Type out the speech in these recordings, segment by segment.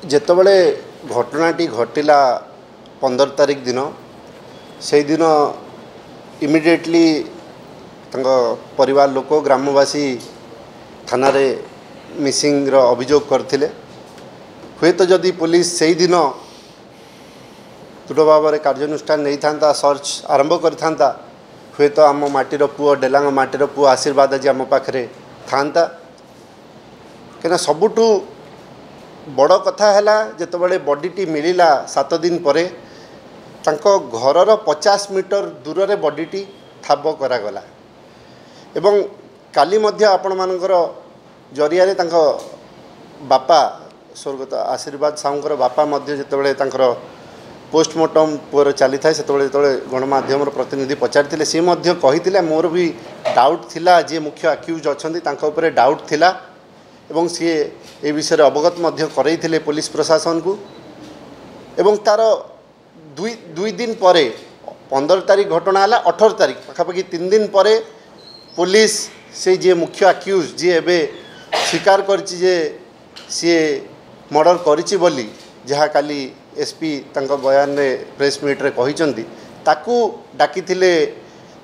ଯେତେବେଳେ ଘଟଣାଟି ଘଟିଲା 15 ତାରିଖ ଦିନ ସେଇ ଦିନ ଇମିଡ଼ିଏଟଲି ତାଙ୍କ ପରିବାର ଲୋକ ଗ୍ରାମବାସୀ ଥାନାରେ ମିସିଂର ଅଭିଯୋଗ କରିଥିଲେ। ହୁଏତ ଯଦି ପୁଲିସ ସେଇ ଦିନ ଦୃଢ଼ ଭାବରେ କାର୍ଯ୍ୟାନୁଷ୍ଠାନ ନେଇଥାନ୍ତା, ସର୍ଚ୍ଚ ଆରମ୍ଭ କରିଥାନ୍ତା, ହୁଏତ ଆମ ମାଟିର ପୁଅ ଡେଲାଙ୍ଗ ମାଟିର ପୁଅ ଆଶୀର୍ବାଦ ଆଜି ଆମ ପାଖରେ ଥାନ୍ତା। କାହିଁକିନା ସବୁଠୁ ବଡ଼ କଥା ହେଲା ଯେତେବେଳେ ବଡ଼ିଟି ମିଳିଲା 7 ଦିନ ପରେ ତାଙ୍କ ଘରର 50 ମିଟର ଦୂରରେ ବଡ଼ିଟି ଠାବ କରାଗଲା। ଏବଂ କାଲି ମଧ୍ୟ ଆପଣମାନଙ୍କର ଜରିଆରେ ତାଙ୍କ ବାପା ସ୍ୱର୍ଗତ ଆଶୀର୍ବାଦ ସାହୁଙ୍କର ବାପା ମଧ୍ୟ ଯେତେବେଳେ ତାଙ୍କର ପୋଷ୍ଟମର୍ଟମ୍ ପୁଅର ଚାଲିଥାଏ ସେତେବେଳେ ଯେତେବେଳେ ଗଣମାଧ୍ୟମର ପ୍ରତିନିଧି ପଚାରିଥିଲେ ସେ ମଧ୍ୟ କହିଥିଲେ ମୋର ବି ଡାଉଟ୍ ଥିଲା, ଯିଏ ମୁଖ୍ୟ ଆକ୍ୟୁଜ୍ ଅଛନ୍ତି ତାଙ୍କ ଉପରେ ଡାଉଟ୍ ଥିଲା ଏବଂ ସିଏ ଏ ବିଷୟରେ ଅବଗତ ମଧ୍ୟ କରାଇଥିଲେ ପୁଲିସ ପ୍ରଶାସନକୁ। ଏବଂ ତାର ଦୁଇ ଦିନ ପରେ 15 ତାରିଖ ଘଟଣା ହେଲା, 18 ତାରିଖ ପାଖାପାଖି 3 ଦିନ ପରେ पुलिस से जी मुख्य आक्यूज जी एवं स्वीकार करछि जे सी मर्डर करिछि बोली जहाँ काली एसपी तंक बयान रे प्रेस मीट रे कहिसंती ताकू डाकिथिले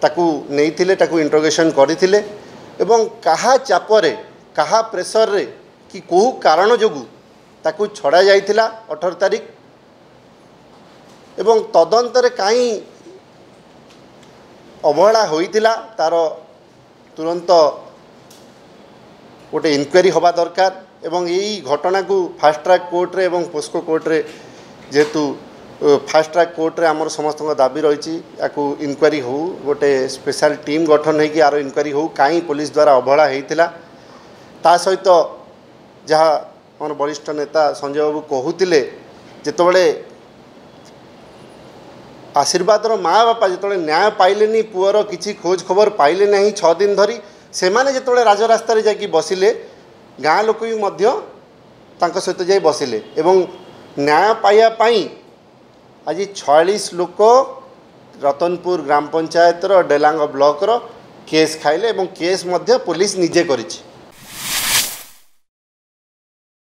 ताकू नेइथिले ताकू इंट्रोगेशन करिथिले एवं कहा चापरे कहा प्रेसर रे कि कोहू कारण जोगु ताकू छड़ा जाइथिला 18 तारिख एवं तदंतर काई अवहेला होइथिला तार तुरंत गोटे इनक्वारी हवा दरकार एवं यही घटना को फास्ट ट्रैक कोर्ट रे एवं पोस्को कोर्ट रे जेहेतु फास्ट ट्रैक कोर्ट रे आमर समस्त दाबी रही इनक्वारी हो गोटे स्पेशल टीम गठन होगी आर इनक्वारी हो कहीं पुलिस द्वारा अवहेला होता ता सहित जहाँ आम वरिष्ठ नेता संजय बाबू कहते जितेबाला आशीर्वाद माँ बापा जो न्याय पाइले पुअर किसी खोज खबर पाइले ना 6 दिन धरी से जो राजरास्त जा बसिले गाँ लोक भी सहित जा बसिले एवं न्याय पाइबापी आज 46 लोक रतनपुर ग्राम पंचायत डेलांग ब्लॉक केस खाइले एवं केस पुलिस निजे करिछि।